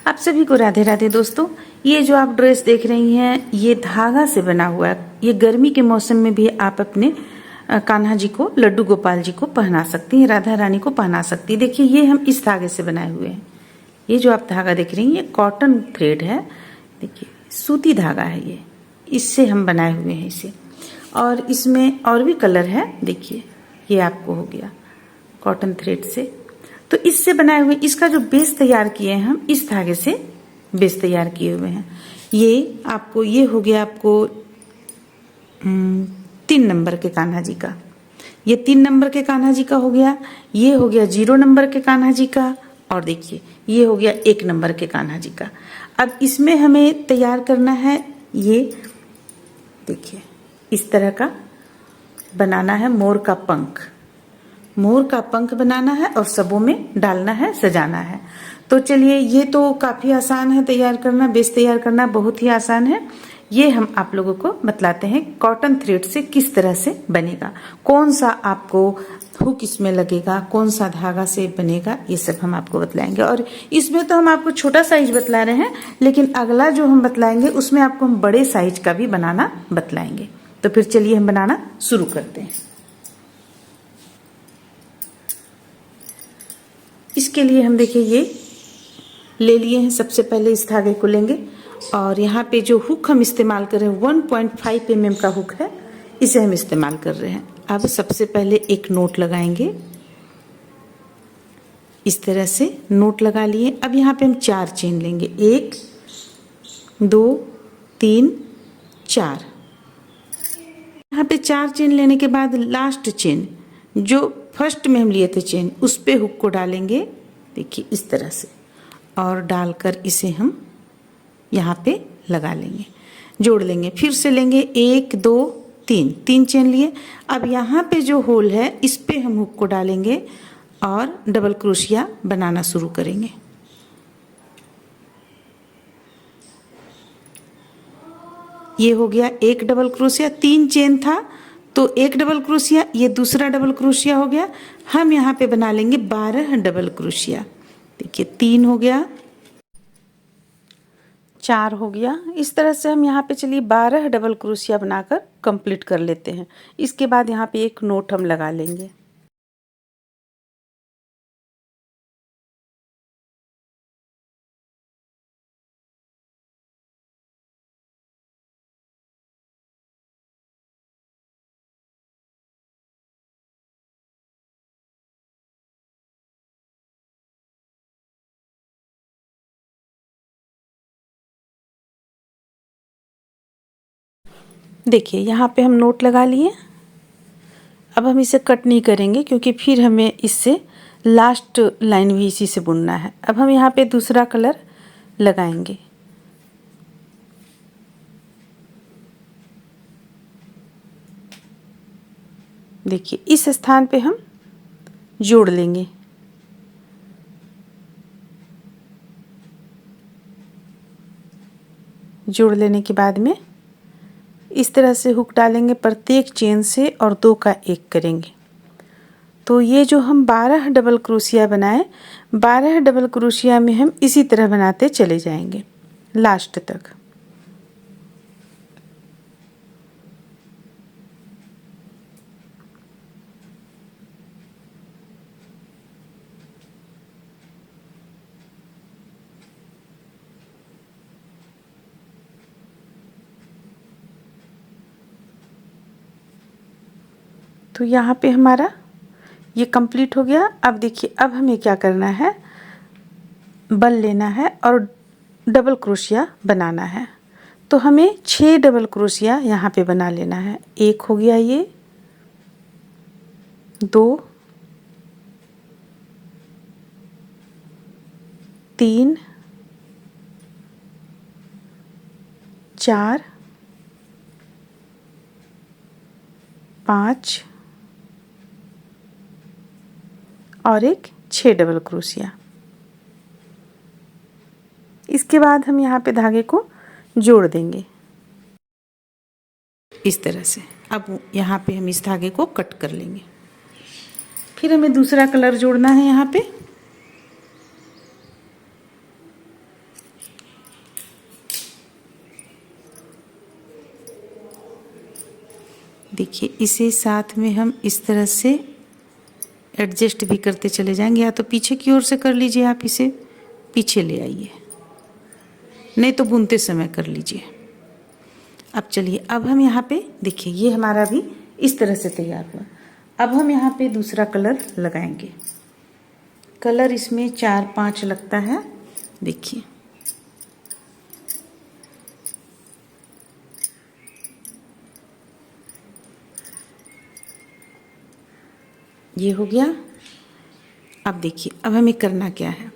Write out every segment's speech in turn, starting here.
आप सभी को राधे राधे दोस्तों। ये जो आप ड्रेस देख रही हैं ये धागा से बना हुआ है। ये गर्मी के मौसम में भी आप अपने कान्हा जी को, लड्डू गोपाल जी को पहना सकती हैं, राधा रानी को पहना सकती हैं। देखिए ये हम इस धागे से बनाए हुए हैं। ये जो आप धागा देख रही हैं ये कॉटन थ्रेड है। देखिए सूती धागा है ये, इससे हम बनाए हुए हैं इसे। और इसमें और भी कलर है। देखिए ये आपको हो गया कॉटन थ्रेड से। तो इससे बनाए हुए इसका जो बेस तैयार किए हैं हम इस धागे से बेस तैयार किए हुए हैं। ये आपको ये हो गया आपको 3 नंबर के कान्हा जी का। ये 3 नंबर के कान्हा जी का हो गया। ये हो गया 0 नंबर के कान्हा जी का। और देखिए ये हो गया 1 नंबर के कान्हा जी का। अब इसमें हमें तैयार करना है ये देखिए इस तरह का बनाना है मोर का पंख। मोर का पंख बनाना है और सबों में डालना है, सजाना है। तो चलिए ये तो काफी आसान है तैयार करना, बेस तैयार करना बहुत ही आसान है। ये हम आप लोगों को बतलाते हैं कॉटन थ्रेड से किस तरह से बनेगा, कौन सा आपको हुक इसमें लगेगा, कौन सा धागा से बनेगा, ये सब हम आपको बतलाएंगे। और इसमें तो हम आपको छोटा साइज बतला रहे हैं, लेकिन अगला जो हम बतलाएंगे उसमें आपको हम बड़े साइज का भी बनाना बतलाएंगे। तो फिर चलिए हम बनाना शुरू करते हैं। इसके लिए हम देखिए ये ले लिए हैं। सबसे पहले इस धागे को लेंगे और यहाँ पे जो हुक हम इस्तेमाल कर रहे हैं 1.5 mm का हुक है, इसे हम इस्तेमाल कर रहे हैं। अब सबसे पहले एक नोट लगाएंगे, इस तरह से नोट लगा लिए। अब यहाँ पे हम 4 चेन लेंगे, 1 2 3 4। यहाँ पे 4 चेन लेने के बाद लास्ट चेन जो फर्स्ट में हम लिए थे चेन उस पे हुक को डालेंगे। देखिए इस तरह से, और डालकर इसे हम यहाँ पे लगा लेंगे, जोड़ लेंगे। फिर से लेंगे 1 2 3 चेन लिए। अब यहाँ पे जो होल है इस पे हम हुक को डालेंगे और डबल क्रोशिया बनाना शुरू करेंगे। ये हो गया एक डबल क्रोशिया, 3 चेन था तो 1 डबल क्रोशिया, ये दूसरा डबल क्रोशिया हो गया। हम यहाँ पे बना लेंगे 12 डबल क्रोशिया। देखिए 3 हो गया, 4 हो गया। इस तरह से हम यहाँ पे चलिए 12 डबल क्रोशिया बनाकर कंप्लीट कर लेते हैं। इसके बाद यहाँ पे एक नोट हम लगा लेंगे। देखिए यहाँ पे हम नोट लगा लिए। अब हम इसे कट नहीं करेंगे क्योंकि फिर हमें इससे लास्ट लाइन भी इसी से बुनना है। अब हम यहाँ पे दूसरा कलर लगाएंगे। देखिए इस स्थान पे हम जोड़ लेंगे। जोड़ लेने के बाद में इस तरह से हुक डालेंगे प्रत्येक चेन से और 2 का 1 करेंगे। तो ये जो हम 12 डबल क्रोशिया बनाए, 12 डबल क्रोशिया में हम इसी तरह बनाते चले जाएंगे लास्ट तक। तो यहाँ पे हमारा ये कंप्लीट हो गया। अब देखिए अब हमें क्या करना है, बल लेना है और डबल क्रोशिया बनाना है। तो हमें 6 डबल क्रोशिया यहाँ पे बना लेना है। 1 हो गया, ये 2 3 4 5 और एक 6 डबल क्रोशिया। इसके बाद हम यहाँ पे धागे को जोड़ देंगे इस तरह से। अब यहाँ पे हम इस धागे को कट कर लेंगे। फिर हमें दूसरा कलर जोड़ना है यहाँ पे। देखिए इसे साथ में हम इस तरह से एडजस्ट भी करते चले जाएंगे, या तो पीछे की ओर से कर लीजिए, आप इसे पीछे ले आइए, नहीं तो बुनते समय कर लीजिए। अब चलिए, अब हम यहाँ पे देखिए ये हमारा भी इस तरह से तैयार हुआ। अब हम यहाँ पे दूसरा कलर लगाएंगे। कलर इसमें 4-5 लगता है, देखिए ये हो गया। अब देखिए अब हमें करना क्या है,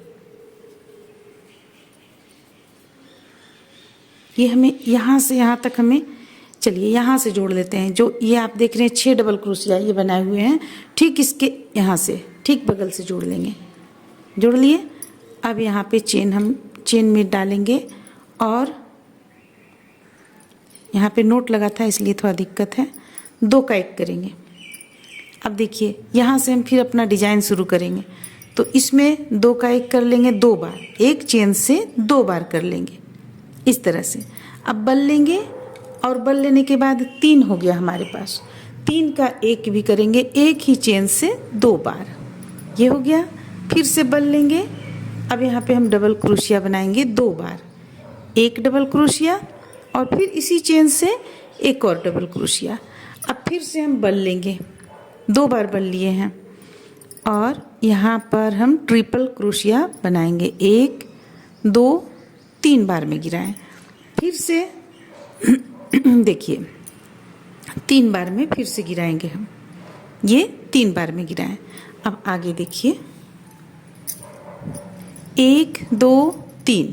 ये हमें यहाँ से यहाँ तक हमें, चलिए यहाँ से जोड़ लेते हैं। जो ये आप देख रहे हैं 6 डबल क्रोशिया ये बनाए हुए हैं, ठीक इसके यहाँ से ठीक बगल से जोड़ लेंगे। जोड़ लिए। अब यहाँ पे हम चेन में डालेंगे और यहाँ पे नोट लगा था इसलिए थोड़ा दिक्कत है, 2 का 1 करेंगे। अब देखिए यहाँ से हम फिर अपना डिजाइन शुरू करेंगे, तो इसमें 2 का 1 कर लेंगे 2 बार, एक चेन से 2 बार कर लेंगे इस तरह से। अब बल लेंगे और बल लेने के बाद 3 हो गया हमारे पास, 3 का 1 भी करेंगे एक ही चेन से 2 बार, ये हो गया। फिर से बल लेंगे। अब यहाँ पे हम डबल क्रोशिया बनाएंगे 2 बार, 1 डबल क्रोशिया और फिर इसी चेन से 1 और डबल क्रोशिया। अब फिर से हम बल लेंगे, 2 बार बल लिए हैं और यहाँ पर हम ट्रिपल क्रोशिया बनाएंगे, 1 2 3 बार में गिराएं। फिर से देखिए 3 बार में फिर से गिराएंगे हम, ये 3 बार में गिराएं। अब आगे देखिए 1 2 3,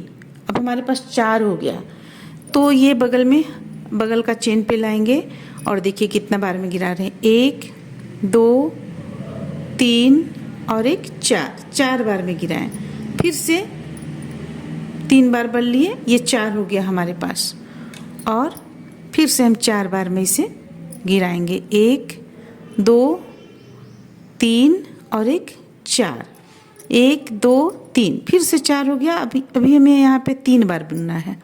अब हमारे पास 4 हो गया, तो ये बगल का चेन पे लाएंगे और देखिए कितना बार में गिरा रहे हैं, 1 2 3 और 1 4 बार में गिराएं। फिर से 3 बार बल लिए, ये 4 हो गया हमारे पास, और फिर से हम 4 बार में इसे गिराएंगे, 1 2 3 और 1 4, 1 2 3, फिर से 4 हो गया। अभी हमें यहाँ पे 3 बार बुनना है,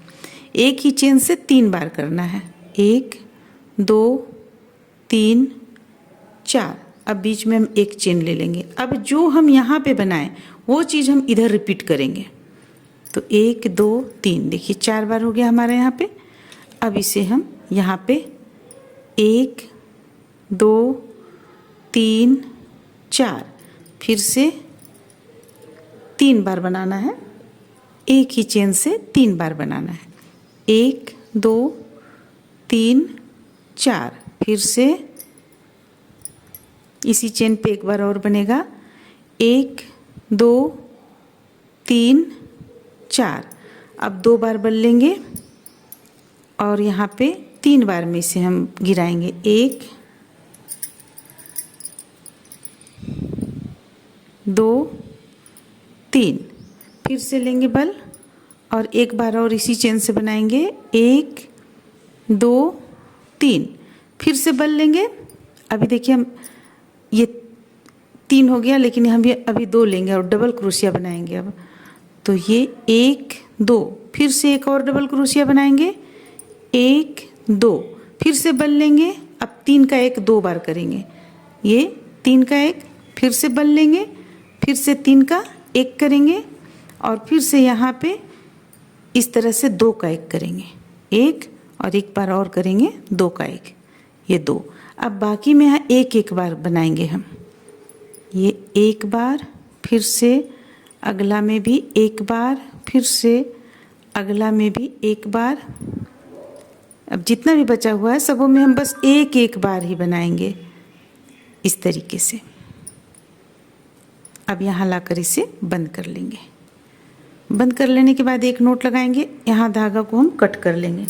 एक ही चेन से 3 बार करना है, 1 2 3 4। अब बीच में हम एक चेन ले लेंगे। अब जो हम यहाँ पे बनाएं वो चीज़ हम इधर रिपीट करेंगे, तो 1 2 3, देखिए 4 बार हो गया हमारे यहाँ पे। अब इसे हम यहाँ पे 1 2 3 4, फिर से 3 बार बनाना है, एक ही चेन से 3 बार बनाना है, 1 2 3 4, फिर से इसी चेन पे 1 बार और बनेगा, 1 2 3 4। अब 2 बार बल लेंगे और यहाँ पे 3 बार में इसे हम गिराएंगे, 1 2 3, फिर से लेंगे बल और 1 बार और इसी चेन से बनाएंगे, 1 2 3, फिर से बल लेंगे। अभी देखिए हम ये 3 हो गया, लेकिन हम ये अभी 2 लेंगे और डबल क्रोशिया बनाएंगे। अब तो ये 1 2, फिर से 1 और डबल क्रोशिया बनाएंगे, 1 2, फिर से बल लेंगे। अब 3 का 1 2 बार करेंगे, ये 3 का 1, फिर से बल लेंगे, फिर से 3 का 1 करेंगे और फिर से यहाँ पे इस तरह से 2 का 1 करेंगे, 1 और 1 बार और करेंगे 2 का 1, ये 2। अब बाकी में यहाँ 1 बार बनाएंगे हम, ये 1 बार, फिर से अगला में भी 1 बार, फिर से अगला में भी 1 बार। अब जितना भी बचा हुआ है सबों में हम बस 1 बार ही बनाएंगे इस तरीके से। अब यहाँ लाकर इसे बंद कर लेंगे। बंद कर लेने के बाद एक नोट लगाएंगे, यहाँ धागा को हम कट कर लेंगे।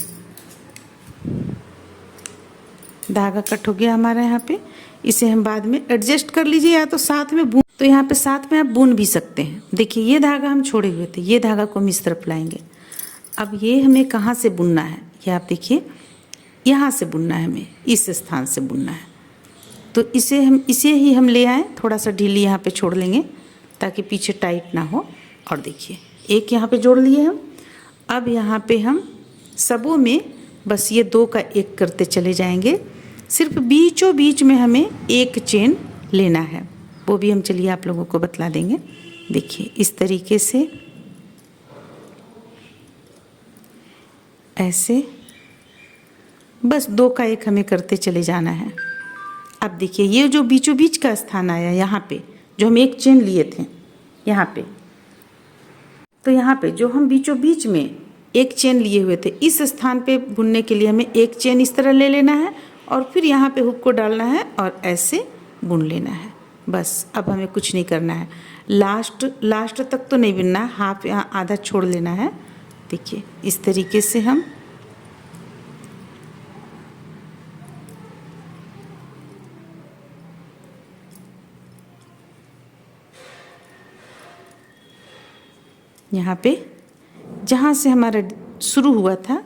धागा कट हो गया हमारा यहाँ पे, इसे हम बाद में एडजस्ट कर लीजिए या तो साथ में बुन, तो यहाँ पे साथ में आप बुन भी सकते हैं। देखिए ये धागा हम छोड़े हुए थे, ये धागा को हम इस तरफ लाएंगे। अब ये हमें कहाँ से बुनना है, ये आप देखिए यहाँ से बुनना है, हमें इस स्थान से बुनना है। तो इसे ही हम ले आए, थोड़ा सा ढीली यहाँ पे छोड़ लेंगे ताकि पीछे टाइट ना हो। और देखिए एक यहाँ पे जोड़ लिए हम। अब यहाँ पे हम सबों में बस ये 2 का 1 करते चले जाएंगे, सिर्फ बीचों बीच में हमें एक चेन लेना है, वो भी हम चलिए आप लोगों को बतला देंगे। देखिए इस तरीके से ऐसे बस 2 का 1 हमें करते चले जाना है। अब देखिए ये जो बीचों बीच का स्थान आया यहाँ पे, जो हम एक चेन लिए थे यहाँ पे, तो यहाँ पे जो हम बीचों बीच में एक चेन लिए हुए थे, इस स्थान पे बुनने के लिए हमें एक चेन इस तरह ले लेना है और फिर यहाँ पे हुक को डालना है और ऐसे बुन लेना है। बस अब हमें कुछ नहीं करना है, लास्ट तक तो नहीं बुनना है, हाफ यहाँ आधा छोड़ लेना है। देखिए इस तरीके से हम यहाँ पे जहाँ से हमारा शुरू हुआ था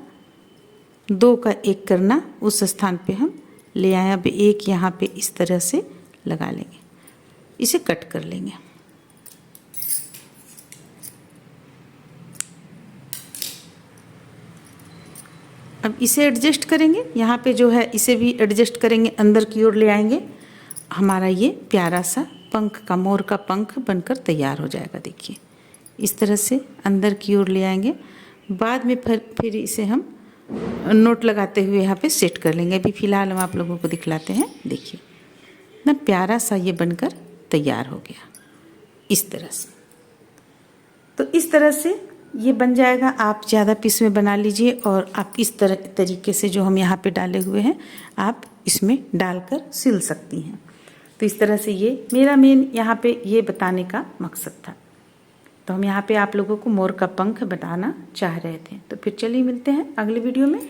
2 का 1 करना, उस स्थान पे हम ले आए। अब एक यहाँ पे इस तरह से लगा लेंगे, इसे कट कर लेंगे। अब इसे एडजस्ट करेंगे, यहाँ पे जो है इसे भी एडजस्ट करेंगे, अंदर की ओर ले आएंगे। हमारा ये प्यारा सा पंख का, मोर का पंख बनकर तैयार हो जाएगा। देखिए इस तरह से अंदर की ओर ले आएंगे। बाद में फिर इसे हम नोट लगाते हुए यहाँ पे सेट कर लेंगे। अभी फ़िलहाल हम आप लोगों को दिखलाते हैं। देखिए ना प्यारा सा ये बनकर तैयार हो गया इस तरह से। तो इस तरह से ये बन जाएगा। आप ज़्यादा पीस में बना लीजिए और आप इस तरीके से जो हम यहाँ पे डाले हुए हैं आप इसमें डालकर सिल सकती हैं। तो इस तरह से ये मेरा मेन यहाँ पे ये बताने का मकसद था। तो हम यहाँ पे आप लोगों को मोर का पंख बताना चाह रहे थे। तो फिर चलिए मिलते हैं अगले वीडियो में।